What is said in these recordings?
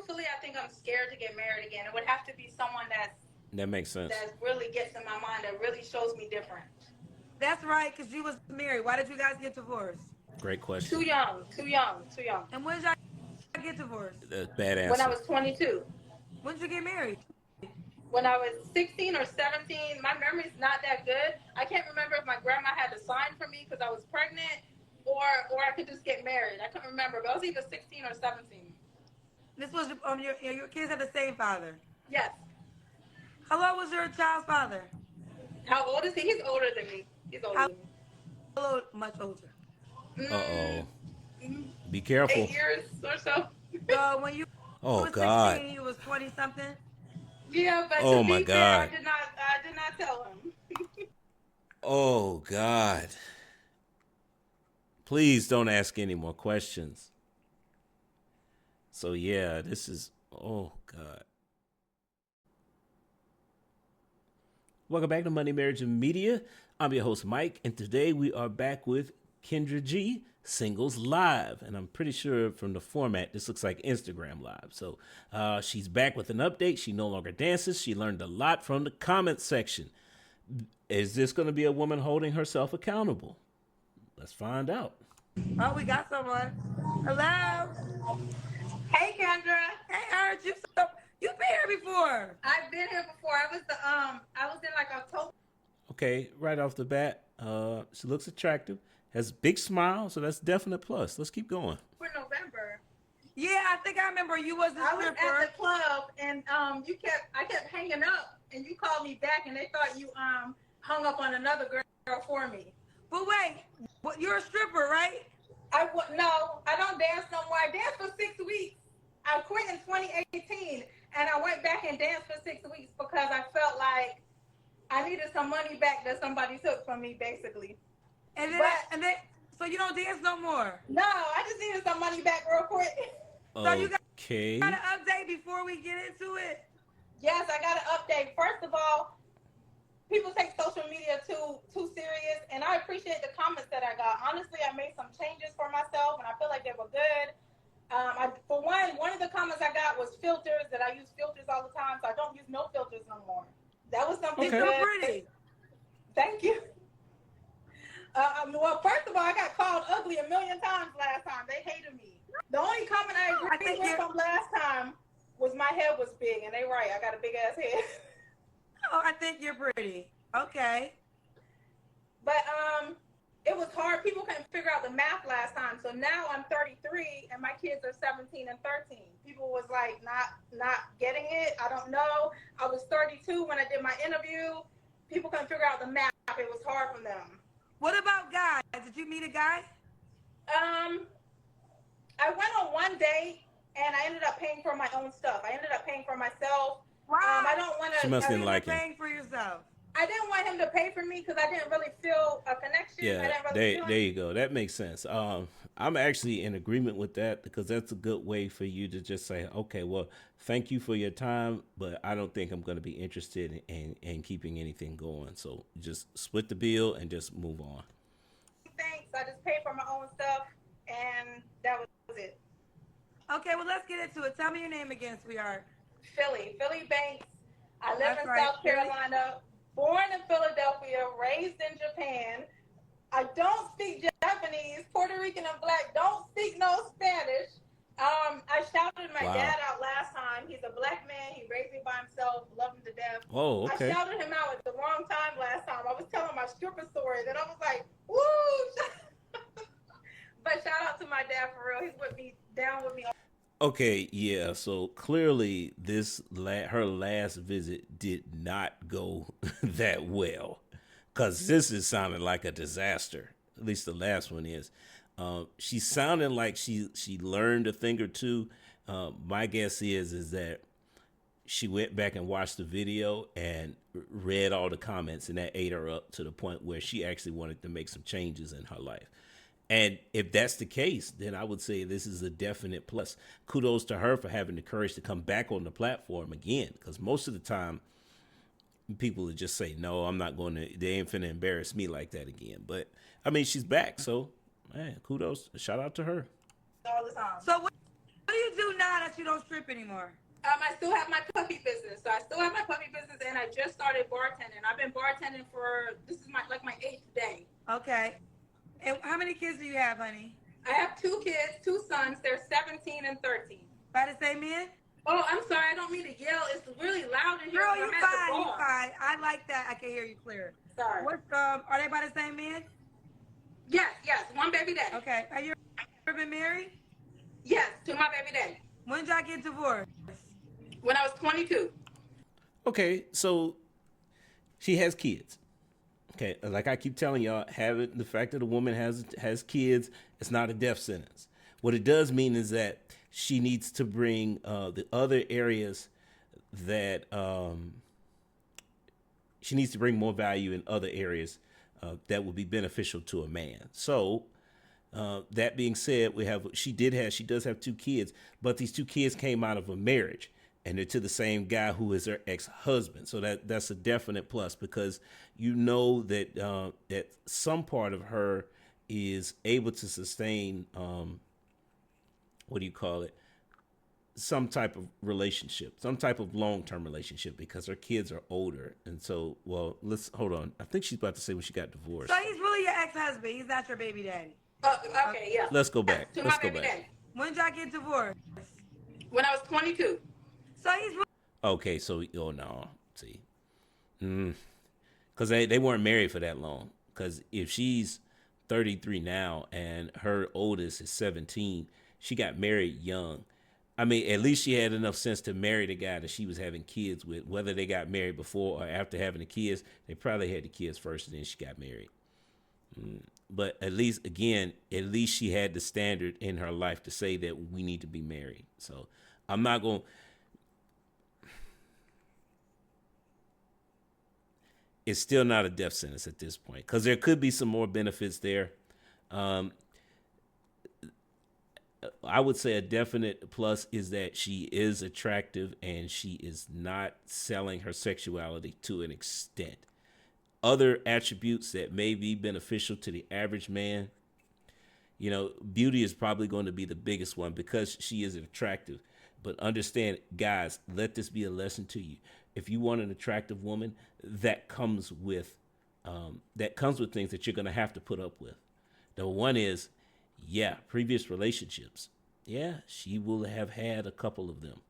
Truthfully, I think I'm scared to get married again. It would have to be someone That makes sense. that really gets in my mind, that really shows me different. That's right, because you was married. Why did you guys get divorced? Great Too question. young, too young, too young. And when did y'all get divorced? Bad When I answer. was 22. When did you get married? When I was 16 or 17, my memory's not that good. I can't remember if my grandma had to sign for me because I was pregnant, or I could just get married. I couldn't remember, but I was either 16 or 17. This was your kids had the same father. Yes. How old was your child's father? How old is he? He's older than me. He's older How than me. old? Much older. Uh-oh. Mm, Be 8 careful. years or so. So when you Oh, was God. 16, he was 20 something. Yeah, but Oh, to my be fair, God. I did not tell him. Oh, God. Please don't ask any more questions. So, yeah, this is, oh, God. Welcome back to Money, Marriage, and Media. I'm your host, Mike, and today we are back with Kendra G, Singles Live. And I'm pretty sure from the format, this looks like Instagram Live. So she's back with an update. She no longer dances. She learned a lot from the comment section. Is this going to be a woman holding herself accountable? Let's find out. Oh, we got someone. Hello. Hey, Kendra. Hey, I heard you. So you've been here before. I've been here before. I was in like October. Okay, right off the bat, she looks attractive, has a big smile, so that's definite plus. Let's keep going. For November. Yeah, I think I remember you was a I was stripper. at the club and I kept hanging up and you called me back and they thought you hung up on another girl for me. But wait, you're a stripper, right? No, I don't dance no more. I danced for 6 weeks. I quit in 2018 and I went back and danced for 6 weeks because I felt like I needed some money back that somebody took from me, basically. And then, so you don't dance no more. No, I just needed some money back real quick. So you got Okay. an update before we get into it. Yes, I got an update. First of all, people take social media too serious, and I appreciate the comments that I got. Honestly, I made some changes for myself, and I feel like they were good. For one of the comments I got was filters, that I use filters all the time, so I don't use no filters no more. That was something It's so pretty. Thank you. Well, first of all, I got called ugly a million times last time. They hated me. The only comment I agreed with from last time was my head was big, and they right. I got a big ass head. Oh, I think you're pretty. Okay. But it was hard. People couldn't figure out the math last time. So now I'm 33, and my kids are 17 and 13. People was like not getting it. I don't know. I was 32 when I did my interview. People couldn't figure out the math. It was hard for them. What about guys? Did you meet a guy? I went on one date and I ended up paying for my own stuff. I ended up paying for myself. Wow. I don't want to. She must didn't like him. Paying for yourself. I didn't want him to pay for me because I didn't really feel a connection. Yeah, there you go. That makes sense. I'm actually in agreement with that because that's a good way for you to just say, okay, well, thank you for your time, but I don't think I'm going to be interested in keeping anything going. So just split the bill and just move on. Thanks. I just paid for my own stuff, and that was it. Okay, well, let's get into it. Tell me your name again, sweetheart. Philly Banks. I live That's in right, South Carolina, born in Philadelphia, raised in Japan. I don't speak Japanese. Puerto Rican and Black don't speak no Spanish. I shouted my dad out last time. He's a Black man. He raised me by himself. Love him to death. Oh, okay. I shouted him out at the wrong time last time. I was telling my stripper stories, and I was like, woo! But shout out to my dad for real. He's with me, down with me. Okay, yeah. So clearly, her last visit did not go that well, because this is sounding like a disaster. At least the last one is. She's sounding like she learned a thing or two. My guess is that she went back and watched the video and read all the comments, and that ate her up to the point where she actually wanted to make some changes in her life. And if that's the case, then I would say this is a definite plus. Kudos to her for having the courage to come back on the platform again, because most of the time people would just say, no, I'm not going to, they ain't finna embarrass me like that again. But she's back. So, man, kudos. Shout out to her. All the time. So what do you you do now that you don't strip anymore? I still have my puppy business. So I still have my puppy business, and I just started bartending. I've been bartending for this is my 8th day. Okay. And how many kids do you have, honey? I have 2 kids, 2 sons. They're 17 and 13. By the same man? Oh, I'm sorry. I don't mean to yell. It's really loud in here. Girl, I'm you at the fine. You bar. fine. I like that. I can hear you clear. Sorry. What's are they by the same man? Yes. One baby daddy. Okay. Are you ever been married? Yes, to my baby daddy. When did y'all get divorced? When I was 22. Okay, so she has kids. Okay, like I keep telling y'all, having the fact that a woman has kids, it's not a death sentence. What it does mean is that she needs to bring the other areas that she needs to bring more value in other areas that would be beneficial to a man. So that being said, she does have 2 kids, but these 2 kids came out of a marriage. And they're to the same guy who is her ex-husband. So that's a definite plus, because you know that that some part of her is able to sustain some type of relationship, some type of long-term relationship, because her kids are older. And so, let's hold on. I think she's about to say when she got divorced. So he's really your ex-husband. He's not your baby daddy. Okay, yeah. Let's go back. To Let's my go baby back. daddy. When did y'all get divorced? When I was 22. So he's really Okay, so see, because they weren't married for that long. Because if she's 33 now and her oldest is 17, she got married young. I mean, at least she had enough sense to marry the guy that she was having kids with. Whether they got married before or after having the kids, they probably had the kids first and then she got married. But at least she had the standard in her life to say that we need to be married. So I'm not going. It's still not a death sentence at this point, because there could be some more benefits there. I would say a definite plus is that she is attractive and she is not selling her sexuality to an extent. Other attributes that may be beneficial to the average man, beauty is probably going to be the biggest one, because she is attractive. But understand, guys, let this be a lesson to you. If you want an attractive woman, that comes with things that you're going to have to put up with. The one is, previous relationships. Yeah, she will have had a couple of them.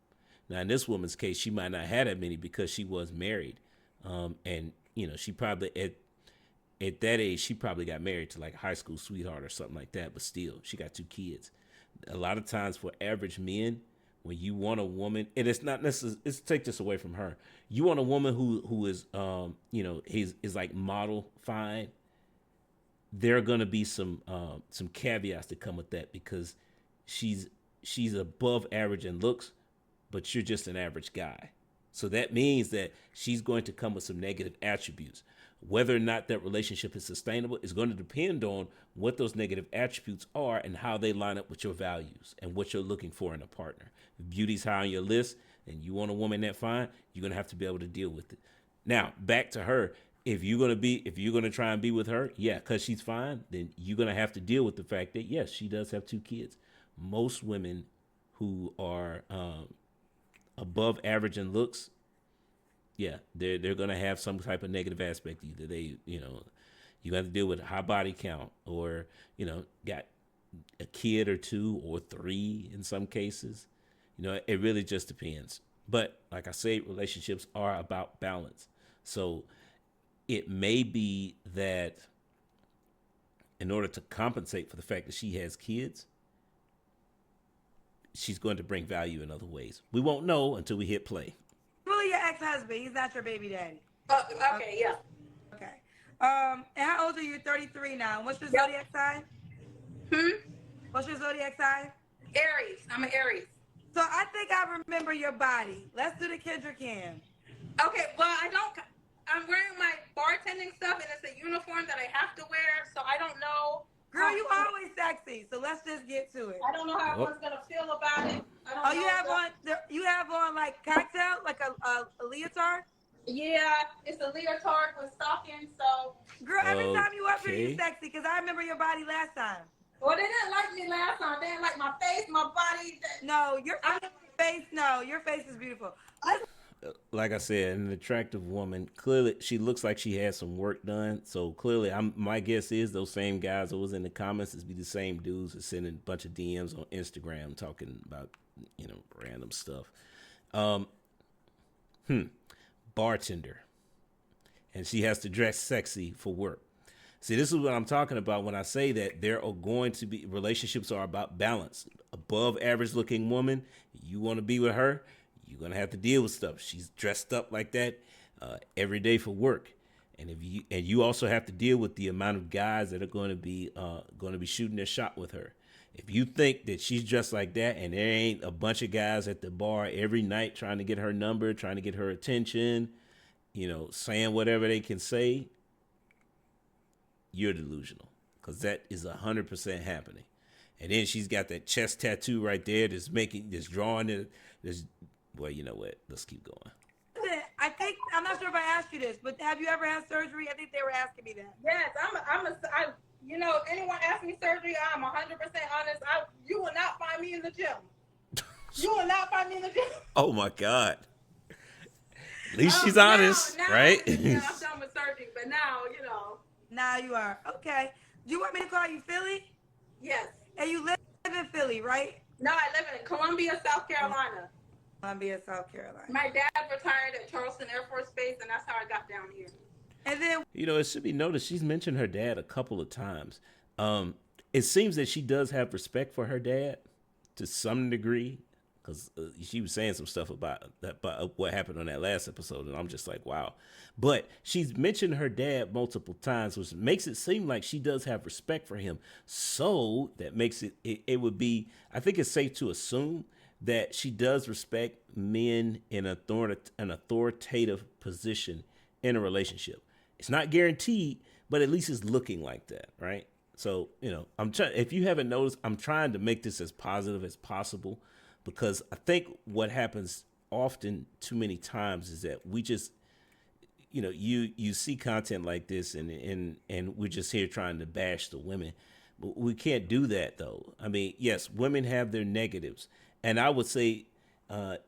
Now, in this woman's case, she might not have that many because she was married. And, she probably, at that age, she probably got married to like a high school sweetheart or something like that. But still, she got 2 kids. A lot of times for average men, when you want a woman, and it's not necessarily, let's take this away from her. You want a woman who is, is like model fine. There are going to be some caveats that come with that, because she's above average in looks, but you're just an average guy. So that means that she's going to come with some negative attributes. Whether or not that relationship is sustainable is going to depend on what those negative attributes are and how they line up with your values and what you're looking for in a partner. If beauty's high on your list and you want a woman that fine, you're going to have to be able to deal with it. Now, back to her. If you're going to try and be with her, because she's fine, then you're going to have to deal with the fact that, yes, she does have 2 kids. Most women who are above average in looks, they're going to have some type of negative aspect. Either they, you have to deal with a high body count, or, got a kid or 2 or 3 in some cases. It really just depends. But like I say, relationships are about balance. So it may be that in order to compensate for the fact that she has kids, she's going to bring value in other ways. We won't know until we hit play. Really your ex-husband. He's not your baby daddy. Okay, yeah. Okay. And how old are you? 33 now. What's your zodiac sign? What's your zodiac sign? Aries. I'm an Aries. So I think I remember your body. Let's do the Kendra Cam. Okay, well, I'm wearing my bartending stuff, and it's a uniform that I have to wear, so I don't know. Girl, you always sexy, so let's just get to it. I don't know how everyone's gonna feel about it. You have on like cocktail, like a leotard? Yeah, it's a leotard with stockings, so. Girl, every time you up here, you sexy, because I remember your body last time. Well, they didn't like me last time. They didn't like my face, my body. No, your face. No, your face is beautiful. Like I said, an attractive woman. Clearly, she looks like she had some work done. So clearly, my guess is those same guys that was in the comments is be the same dudes that sending a bunch of DMs on Instagram talking about random stuff. Um, Bartender, and she has to dress sexy for work. See, this is what I'm talking about when I say that there are going to be relationships are about balance. Above average looking woman, you want to be with her, you're gonna have to deal with stuff. She's dressed up like that every day for work, and you also have to deal with the amount of guys that are going to be shooting their shot with her. If you think that she's dressed like that and there ain't a bunch of guys at the bar every night trying to get her number, trying to get her attention, saying whatever they can say, you're delusional, because that is 100% happening. And then she's got that chest tattoo right there that's drawing it. Well, you know what? Let's keep going. I think, I'm not sure if I asked you this, but have you ever had surgery? I think they were asking me that. Yes, if anyone asks me surgery, I'm 100% honest. You will not find me in the gym. You will not find me in the gym. Oh my God. At least she's honest, now, right? Yeah, I'm done with surgery, but now, Now you are. Okay. Do you want me to call you Philly? Yes. And you live in Philly, right? No, I live in Columbia, South Carolina. Columbia, South Carolina. My dad retired at Charleston Air Force Base, and that's how I got down here. And then, it should be noticed she's mentioned her dad a couple of times. It seems that she does have respect for her dad to some degree, because she was saying some stuff about what happened on that last episode, and I'm just like, wow. But she's mentioned her dad multiple times, which makes it seem like she does have respect for him. So that makes it would be, I think it's safe to assume that she does respect men in an authoritative position in a relationship. It's not guaranteed, but at least it's looking like that, right? So, I'm trying. If you haven't noticed, I'm trying to make this as positive as possible, because I think what happens often too many times is that we just, you see content like this and we're just here trying to bash the women. But we can't do that, though. I mean, yes, women have their negatives. And I would say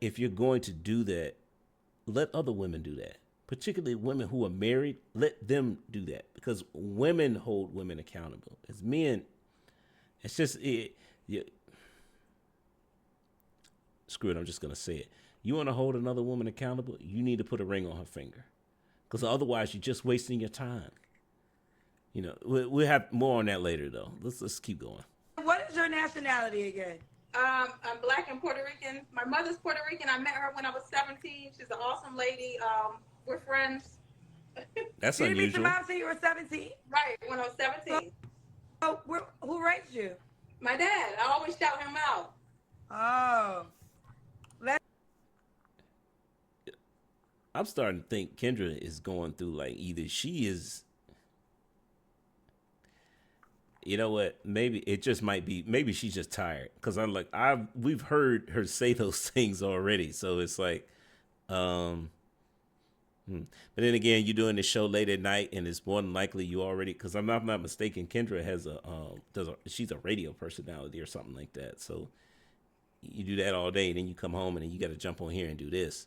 if you're going to do that, let other women do that. Particularly women who are married, let them do that, because women hold women accountable. As men, it's just screw it. I'm just gonna say it. You want to hold another woman accountable? You need to put a ring on her finger, because otherwise you're just wasting your time. We'll have more on that later, though. Let's keep going. what is your nationality again? I'm Black and Puerto Rican. My mother's Puerto Rican. I met her when I was 17. She's an awesome lady. We're friends. That's You didn't meet your unusual. mom till you were 17? Right, when I was 17. So, who raised you? My dad. I always shout him out. Oh. I'm starting to think Kendra is going through, like, either she is, you know what? Maybe it just might be. Maybe she's just tired. Because we've heard her say those things already. So it's like, But then again, you're doing the show late at night, and it's more than likely you already. Because I'm not mistaken, Kendra has she's a radio personality or something like that. So you do that all day, and then you come home, and then you got to jump on here and do this.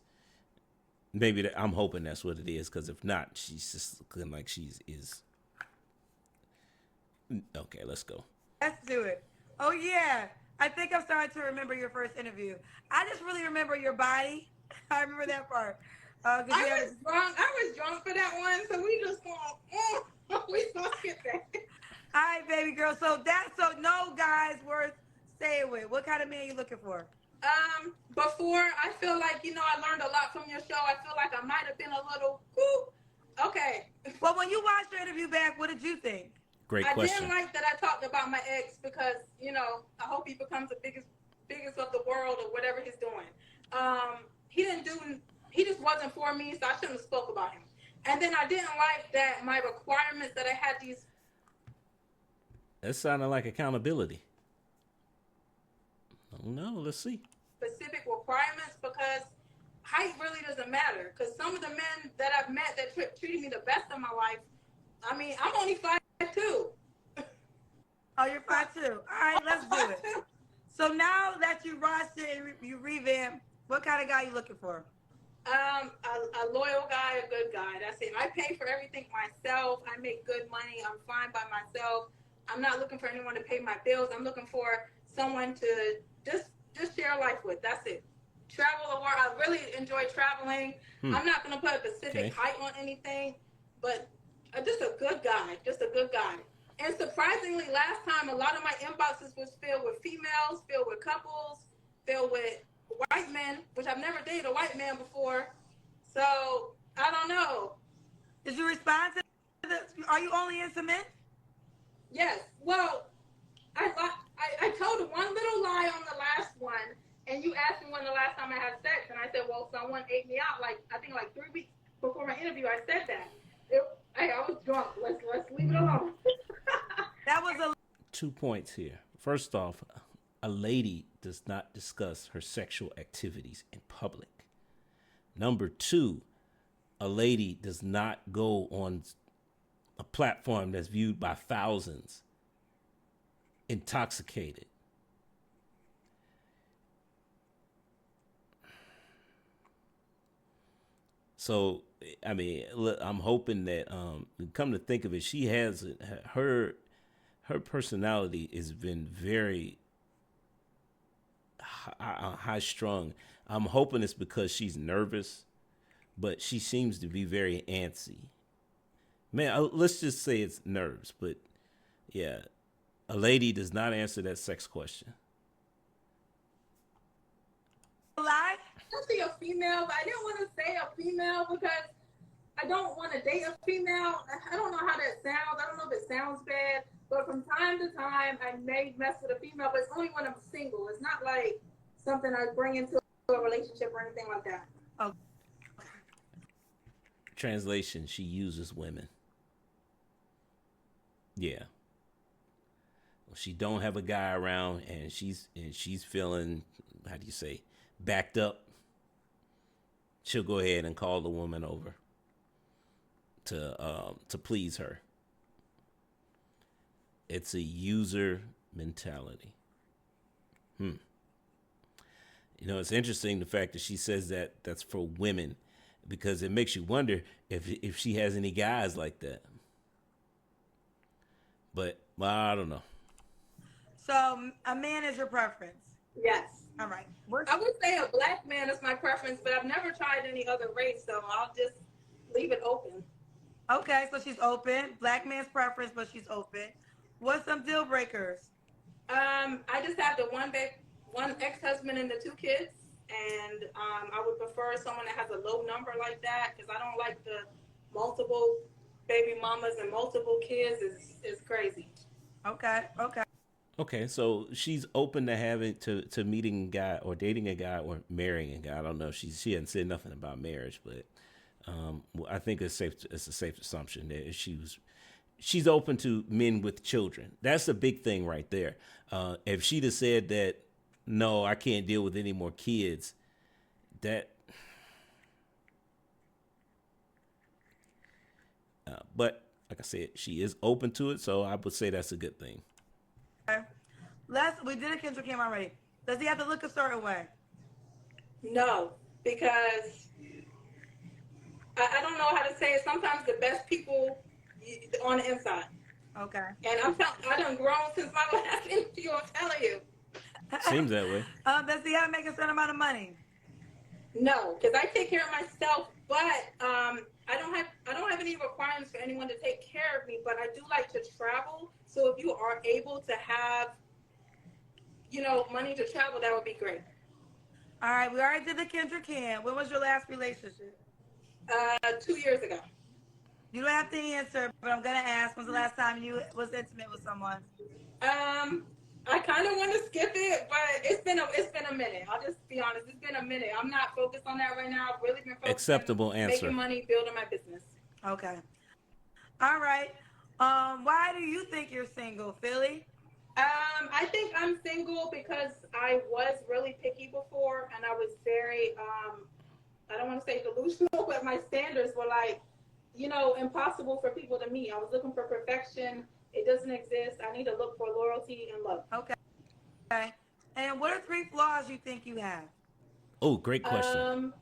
Maybe I'm hoping that's what it is. Because if not, she's just looking like is. Okay, let's go. Let's do it. Oh, yeah. I think I'm starting to remember your first interview. I just really remember your body. I remember that part. I was drunk for that one, so we just going, we gonna skip that. All right, baby girl. So no guys worth staying with. What kind of man you looking for? Before, I feel like, I learned a lot from your show. I feel like I might have been a little, okay. Well, when you watched your interview back, what did you think? Great question. question. I didn't like that I talked about my ex because, I hope he becomes the biggest of the world or whatever he's doing. He just wasn't for me, so I shouldn't have spoke about him. And then I didn't like that my requirements that I had these. That sounded like accountability. Oh no, let's see. Specific requirements, because height really doesn't matter. Because some of the men that I've met that treated me the best of my life, I mean, I'm only 5'2". Oh, you're fine too. All right, let's do it. So now that you watched it and you revamped, what kind of guy you looking for? A loyal guy, a good guy. That's it. I pay for everything myself. I make good money. I'm fine by myself. I'm not looking for anyone to pay my bills. I'm looking for someone to just just share life with. That's it. Travel the world. I really enjoy traveling. Hmm. I'm not gonna put a specific Okay. height on anything, but just a good guy. Just a good guy. And surprisingly, last time a lot of my inboxes was filled with females, filled with couples, filled with white men, which I've never dated a white man before. So I don't know. Did you respond to this? Are you only into men? Yes. Well, I told one little lie on the last one, and you asked me when the last time I had sex, and I said, well, someone ate me out. Like I think like 3 weeks before my interview, I said that. I was drunk. Let's leave it alone. That was a 2 points here. First off, a lady does not discuss her sexual activities in public. Number two, a lady does not go on a platform that's viewed by thousands intoxicated. So, I mean, look, I'm hoping that, come to think of it, she has her personality has been very high strung. I'm hoping it's because she's nervous, but she seems to be very antsy. Man, let's just say it's nerves, but yeah, a lady does not answer that sex question. lie. Especially a female, but I didn't want to say a female because I don't want to date a female. I don't know how that sounds. I don't know if it sounds bad, but from time to time, I may mess with a female, but it's only when I'm single. It's not like something I bring into a relationship or anything like that. Oh, Translation: she uses women. Yeah. Well, she don't have a guy around, and she's feeling, how do you say, backed up. She'll go ahead and call the woman over to please her. It's a user mentality. You know, it's interesting the fact that she says that that's for women, because it makes you wonder if she has any guys like that. But well, I don't know. so a man is your preference. Yes. All right. I would say a black man is my preference, but I've never tried any other race, so I'll just leave it open. Okay, so she's open. Black man's preference, but she's open. What's some deal breakers? I just have the one ex-husband and the 2 kids, and I would prefer someone that has a low number like that because I don't like the multiple baby mamas and multiple kids. Is crazy. Okay, okay. Okay, so she's open to having to meeting a guy or dating a guy or marrying a guy. I don't know. She hadn't said nothing about marriage, but I think it's safe. It's a safe assumption that she's open to men with children. That's a big thing right there. If she'd have said that, no, I can't deal with any more kids, that. But like I said, she is open to it, so I would say that's a good thing. Okay. We did a Kendrick Cam already. Does he have to look a certain way? No, because I don't know how to say it. Sometimes the best people on the inside. Okay. And I done grown since my last interview. I'm telling you. Seems that way. Does he have to make a certain amount of money? No, because I take care of myself, but I don't have any requirements for anyone to take care of me. But I do like to travel. So if you are able to have, money to travel, that would be great. All right, we already did the Kendrick Cam. When was your last relationship? 2 years ago. You don't have to answer, but I'm gonna ask. When's the last time you was intimate with someone? I kind of want to skip it, but it's been a minute. I'll just be honest. It's been a minute. I'm not focused on that right now. I've really been focused Acceptable on answer. making money, building my business. Okay. All right. Why do you think you're single, Philly? I think I'm single because I was really picky before, and I was very I don't want to say delusional, but my standards were like, impossible for people to meet. I was looking for perfection It doesn't exist. I need to look for loyalty and love. Okay. And what are three flaws you think you have? Oh, great question. Um,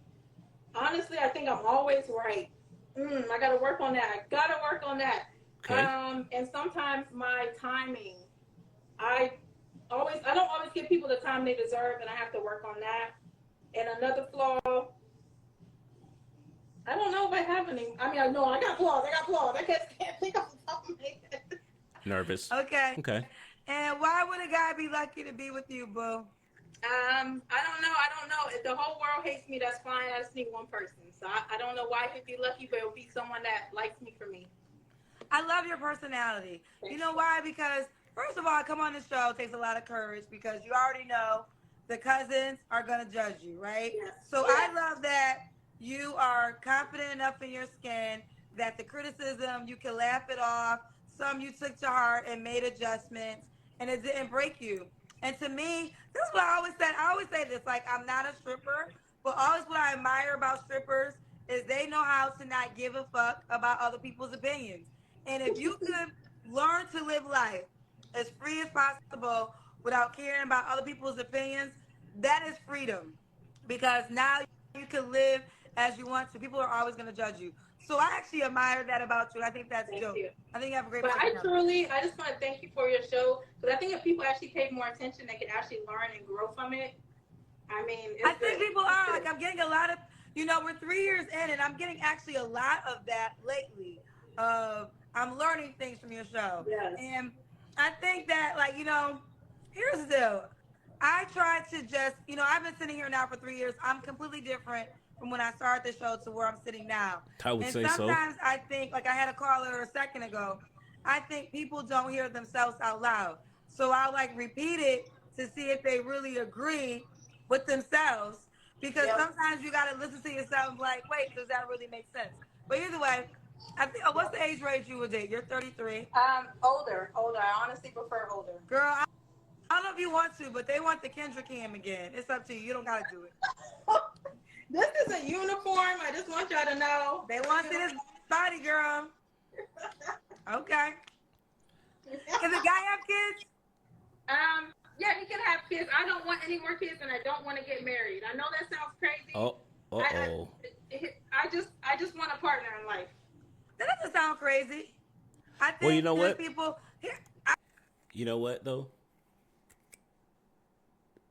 honestly, I think I'm always right. I gotta work on that. I gotta work on that. Okay. And sometimes my timing, I I don't always give people the time they deserve, and I have to work on that. And another flaw, I don't know if I have any. I mean, I know I got flaws. I got flaws. I can't think of the top of my head. Nervous. Okay. Okay. And why would a guy be lucky to be with you, boo? I don't know. I don't know. If the whole world hates me, that's fine. I just need one person. So I don't know why he'd be lucky, but it would be someone that likes me for me. I love your personality. You know why? Because first of all, come on the show takes a lot of courage because you already know the cousins are gonna judge you, right? Yes. So Yes. I love that you are confident enough in your skin that the criticism you can laugh it off. Some you took to heart and made adjustments, and it didn't break you. And to me, this is what I always said. I always say this: like I'm not a stripper, but always what I admire about strippers is they know how to not give a fuck about other people's opinions. And if you could learn to live life as free as possible without caring about other people's opinions, that is freedom. Because now you can live as you want to. People are always going to judge you. So I actually admire that about you. I think that's Thank dope. you. I think you have a great But personality. I just want to thank you for your show because I think if people actually paid more attention, they could actually learn and grow from it. I mean, I it's think good. people It's are like good. I'm getting a lot of we're 3 years in and I'm getting actually a lot of that lately. I'm learning things from your show. Yes. And I think that here's the deal. I try to just I've been sitting here now for 3 years. I'm completely different from when I started the show to where I'm sitting now. I would And say so. sometimes I think like I had a caller a second ago. I think people don't hear themselves out loud. So I'll like repeat it to see if they really agree with themselves because Yep. sometimes you got to listen to yourself like, wait, does that really make sense? But either way, I think, what's Yep. the age range you would date? You're 33. Older. I honestly prefer older. Girl, I don't know if you want to, but they want the Kendrick cam again. It's up to you. You don't got to do it. This is a uniform. I just want y'all to know. They want to see this body, girl. Okay. Can the guy have kids? Yeah, he can have kids. I don't want any more kids, and I don't want to get married. I know that sounds crazy. Oh, I, oh. I just want a partner in life. That doesn't sound crazy. I Well, you think know there's what? people here. You know what though?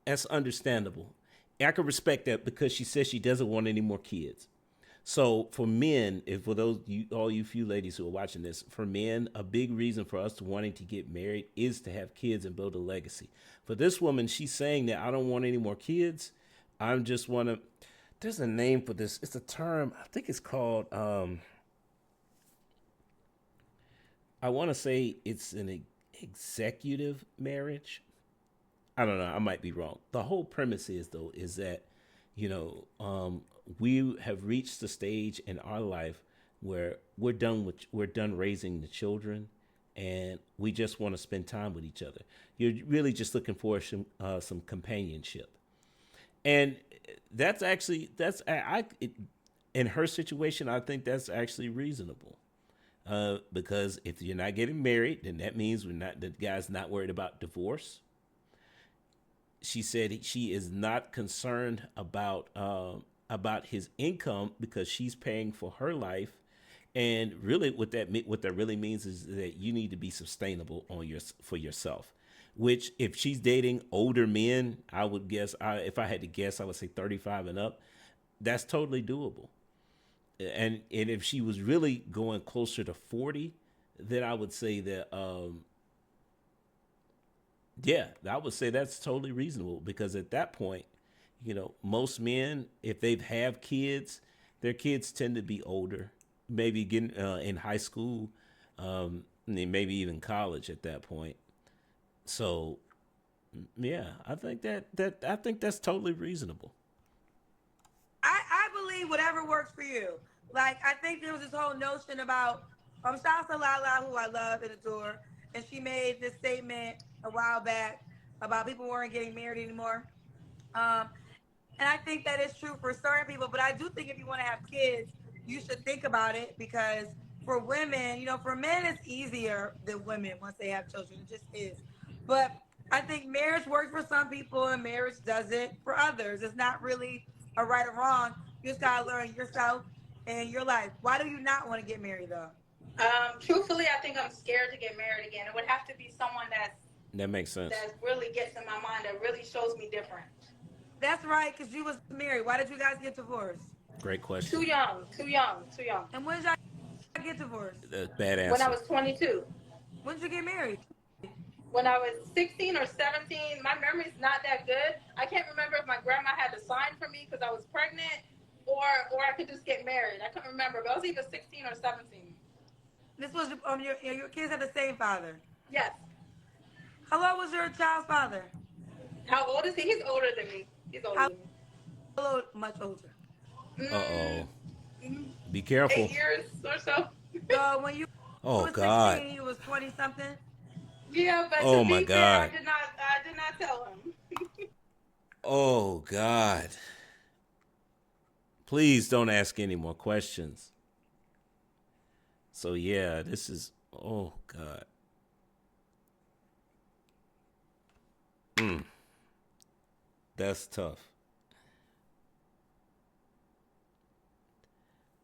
That's understandable. I can respect that because she says she doesn't want any more kids. So for men, if for those you all you few ladies who are watching this, for men, a big reason for us wanting to get married is to have kids and build a legacy. For this woman, she's saying that I don't want any more kids. I just want to. There's a name for this. It's a term. I think it's called. I want to say it's an executive marriage. I don't know. I might be wrong. The whole premise is though is that we have reached the stage in our life where we're done raising the children, and we just want to spend time with each other. You're really just looking for some companionship, and in her situation, I think that's actually reasonable. Because if you're not getting married, then that means the guy's not worried about divorce. She said she is not concerned about his income because she's paying for her life, and really what that really means is that you need to be sustainable for yourself. Which if she's dating older men, I would guess if I had to guess, I would say 35 and up. That's totally doable. And if she was really going closer to 40, then I would say that yeah, I would say that's totally reasonable because at that point, most men, if they have kids, their kids tend to be older, maybe getting in high school, and maybe even college at that point. So, yeah, I think I think that's totally reasonable. I believe whatever works for you. Like I think there was this whole notion about Shasta Lala, who I love and adore, and she made this statement a while back about people weren't getting married anymore. Um, and I think that is true for certain people, but I do think if you want to have kids, you should think about it because for women, for men it's easier than women once they have children. It just is. But I think marriage works for some people and marriage doesn't for others. It's not really a right or wrong. You just gotta learn yourself and your life. Why do you not want to get married though? Truthfully, I think I'm scared to get married again. It would have to be someone That makes sense. that really gets in my mind, that really shows me different. That's right, because you was married. Why did you guys get divorced? Great Too question. young, too young, too young. And when did y'all get divorced? Bad When I answer. was 22. When did you get married? When I was 16 or 17, my memory's not that good. I can't remember if my grandma had to sign for me because I was pregnant, or I could just get married. I couldn't remember, but I was either 16 or 17. This was your kids had the same father. Yes. How old was your child's father? How old is he? He's older than me. He's older How than me. old? Much older. Uh oh. Mm, Be 8 careful. years or so. So when you Oh was God. 16, he was 20 something. Yeah, but Oh to my be fair, God. I did not tell him. Oh God. Please don't ask any more questions. So yeah, this is. Oh God. That's tough.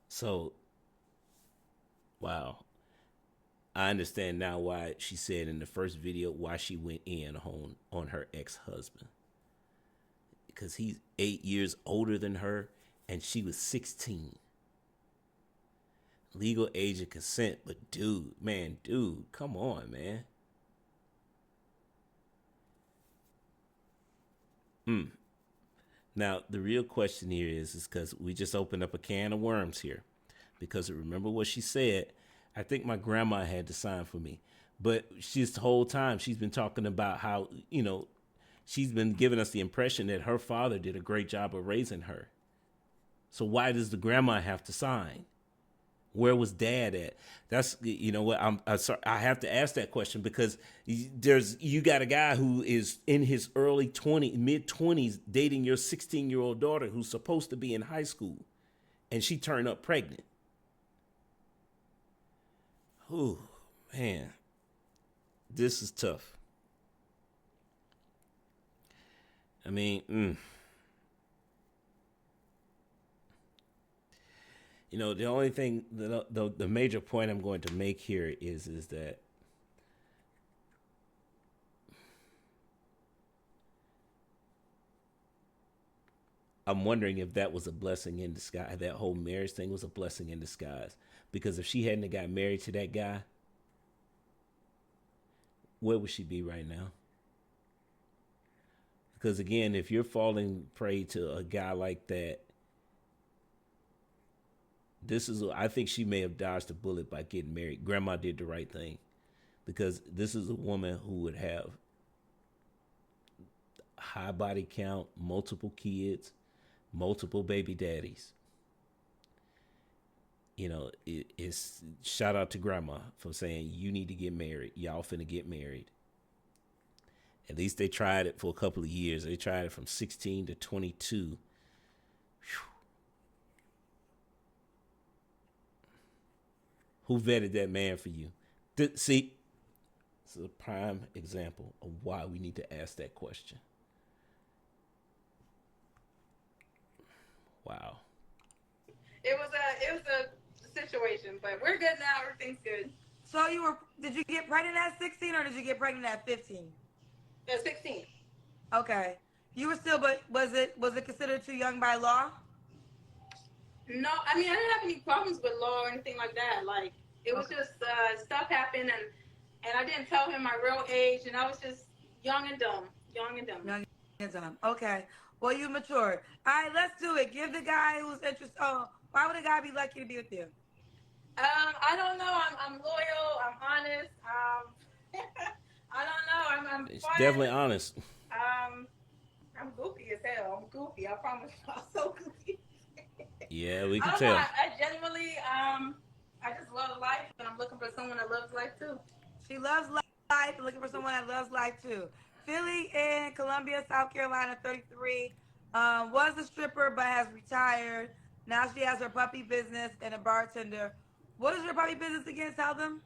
So, wow. I understand now why she said in the first video why she went in on her ex-husband. Because he's 8 years older than her and she was 16. Legal age of consent, but dude, come on, man. Now, the real question here is because we just opened up a can of worms here. Because remember what she said, I think my grandma had to sign for me. But she's the whole time she's been talking about how, she's been giving us the impression that her father did a great job of raising her. So why does the grandma have to sign? Where was dad at? That's what I'm sorry. I have to ask that question because you got a guy who is in his mid 20s dating your 16-year-old daughter who's supposed to be in high school, and she turned up pregnant. Oh man, this is tough. I mean, the only thing, the major point I'm going to make here is that I'm wondering if that was a blessing in disguise. That whole marriage thing was a blessing in disguise. Because if she hadn't got married to that guy, where would she be right now? Because again, if you're falling prey to a guy like that, I think she may have dodged a bullet by getting married. Grandma did the right thing. Because this is a woman who would have high body count, multiple kids, multiple baby daddies. It's shout out to grandma for saying you need to get married. Y'all finna get married. At least they tried it for a couple of years. They tried it from 16 to 22. Whew. Who vetted that man for you? See, this is a prime example of why we need to ask that question. Wow. It was a situation, but we're good now. Everything's good. So did you get pregnant at 16 or did you get pregnant at 15? At 16. Okay. You were still, but was it considered too young by law? No, I mean I didn't have any problems with law or anything like that. Like it was just stuff happened, and I didn't tell him my real age, and I was just young and dumb. Young and dumb. Okay. Well, you matured. All right, let's do it. Give the guy who's interested. Oh, why would a guy be lucky to be with you? I don't know. I'm loyal. I'm honest. I don't know. I'm It's fun. definitely honest. I'm goofy as hell. I'm goofy. I promise you. I'm so goofy. Yeah, we I can don't know. tell. I genuinely, I just love life, and I'm looking for someone that loves life too. She loves life. Looking for someone that loves life too. Philly in Columbia, South Carolina, 33. Was a stripper but has retired. Now she has her puppy business and a bartender. What is your puppy business again? Tell them.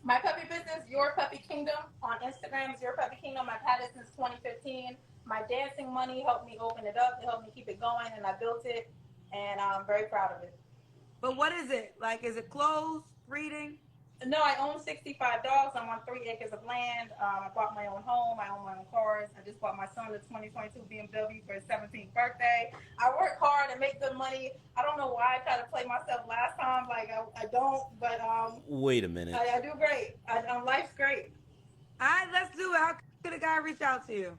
My puppy business, Your Puppy Kingdom. On Instagram is Your Puppy Kingdom. I've had it since 2015. My dancing money helped me open it up. It helped me keep it going, and I built it, and I'm very proud of it. But what is it? Like, is it clothes, breeding? No, I own 65 dogs. I'm on 3 acres of land. I bought my own home. I own my own cars. I just bought my son the 2022 BMW for his 17th birthday. I work hard and make good money. I don't know why I tried to play myself last time. Like, I don't, but Wait a minute. I do great. Life's great. All right, let's do it. How could a guy reach out to you?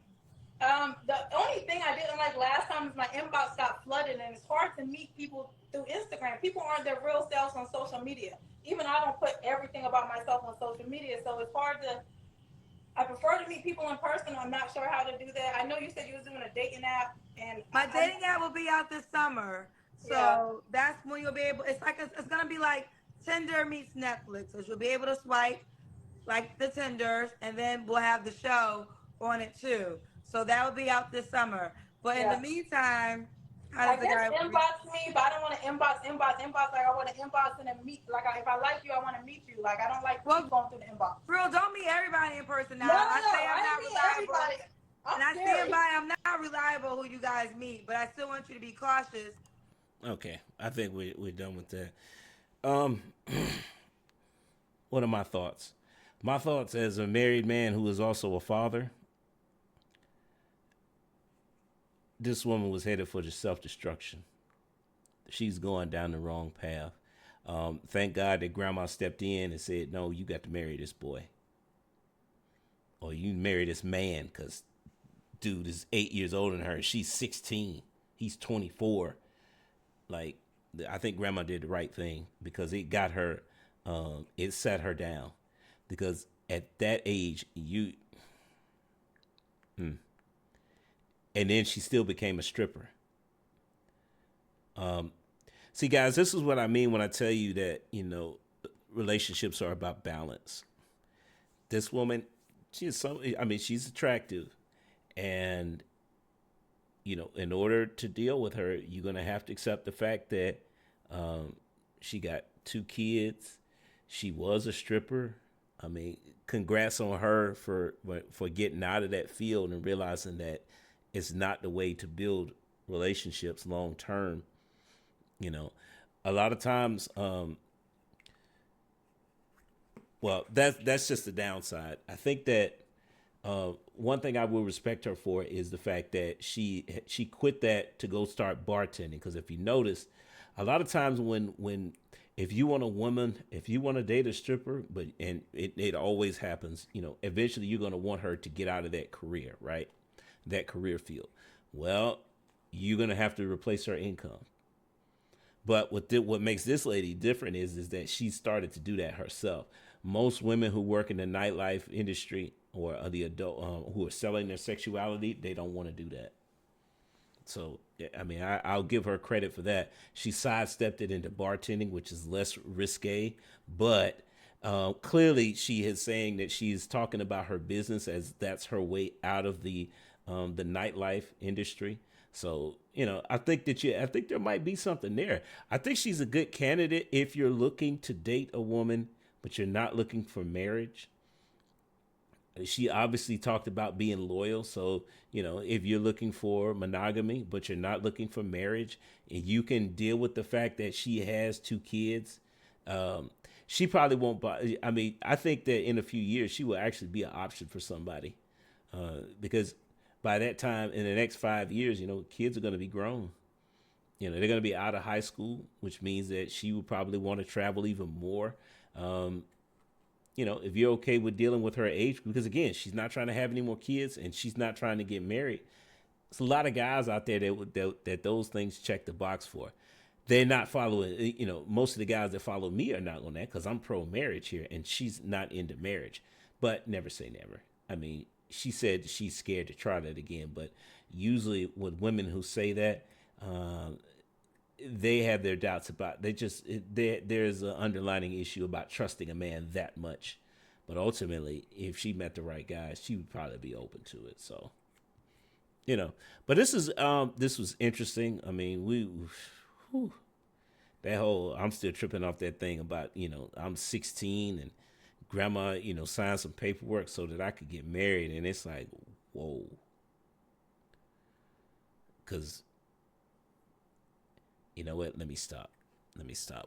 The only thing I didn't like last time is my inbox got flooded, and it's hard to meet people through Instagram. People aren't their real selves on social media. Even I don't put everything about myself on social media, so it's hard to. I prefer to meet people in person. I'm not sure how to do that. I know you said you was doing a dating app, and My dating app will be out this summer, yeah. so that's when you'll be able. It's like it's gonna be like Tinder meets Netflix, so you'll be able to swipe like the Tinders, and then we'll have the show on it too. So that will be out this summer. But in the Yeah. meantime, how I does the guess guy? inbox me, but I don't want to inbox. Like I want to inbox and then meet. Like if I like you, I want to meet you. Like I don't like to Well, keep going through the inbox. bro, don't meet everybody in person now. No, no, I no. say I'm I not ain't meet reliable. everybody. I'm And I stand scary. by I'm not reliable who you guys meet, but I still want you to be cautious. Okay, I think we're done with that. Um, what are my thoughts? My thoughts as a married man who is also a father. This woman was headed for the self destruction. She's going down the wrong path. Thank God that grandma stepped in and said, no, you got to marry this boy. Or you marry this man because dude is 8 years older than her. She's 16. He's 24. Like, I think grandma did the right thing because it got her, it sat her down. Because at that age, and then she still became a stripper. See, guys, this is what I mean when I tell you that, relationships are about balance. This woman, she's attractive. And, in order to deal with her, you're going to have to accept the fact that she got 2 kids. She was a stripper. I mean, congrats on her for getting out of that field and realizing that it's not the way to build relationships long term. A lot of times, well, that's just the downside. I think that one thing I will respect her for is the fact that she quit that to go start bartending. Because if you notice, a lot of times when if you want a woman, if you want to date a stripper, and it always happens, eventually you're going to want her to get out of that career, right? That career field. Well, you're going to have to replace her income. But what makes this lady different is that she started to do that herself. Most women who work in the nightlife industry or the adult who are selling their sexuality, they don't want to do that. So, I mean, I'll give her credit for that. She sidestepped it into bartending, which is less risque. But clearly, she is saying that she's talking about her business as that's her way out of the nightlife industry. So, I think there might be something there. I think she's a good candidate if you're looking to date a woman, but you're not looking for marriage. She obviously talked about being loyal. So, if you're looking for monogamy, but you're not looking for marriage, and you can deal with the fact that she has 2 kids, she probably won't buy. I mean, I think that in a few years, she will actually be an option for somebody because by that time, in the next 5 years, kids are going to be grown. They're going to be out of high school, which means that she would probably want to travel even more. If you're okay with dealing with her age, because again, she's not trying to have any more kids and she's not trying to get married. There's a lot of guys out there that those things check the box for. They're not following, most of the guys that follow me are not on that because I'm pro marriage here and she's not into marriage. But never say never. I mean, she said she's scared to try that again. But usually with women who say that, they have their doubts about there's an underlying issue about trusting a man that much. But ultimately, if she met the right guy, she would probably be open to it. So, but this was interesting. I mean, that whole, I'm still tripping off that thing about, I'm 16 and grandma, signed some paperwork so that I could get married. And it's like, whoa. Because, you know what? Let me stop.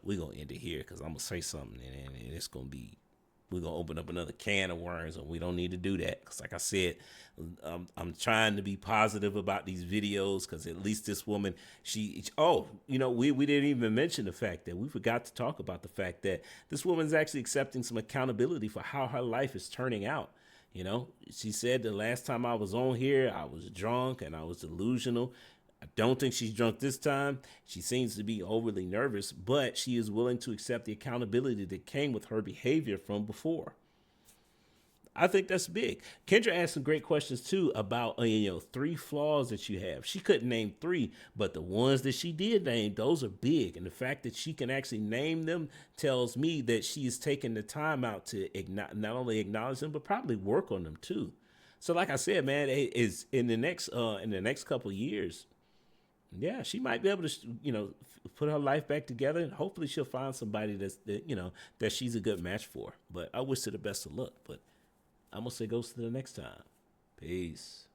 We're going to end it here because I'm going to say something and it's going to be, we're going to open up another can of worms, and we don't need to do that. Because like I said, I'm trying to be positive about these videos because at least this woman, we didn't even mention the fact that we forgot to talk about the fact that this woman's actually accepting some accountability for how her life is turning out. She said the last time I was on here, I was drunk and I was delusional. I don't think she's drunk this time. She seems to be overly nervous, but she is willing to accept the accountability that came with her behavior from before. I think that's big. Kendra asked some great questions too about 3 flaws that you have. She couldn't name 3, but the ones that she did name, those are big. And the fact that she can actually name them tells me that she is taking the time out to not only acknowledge them, but probably work on them too. So like I said, man, is in the next couple of years, yeah, she might be able to, put her life back together, and hopefully she'll find somebody that she's a good match for. But I wish her the best of luck. But I'm gonna say goes to the next time. Peace.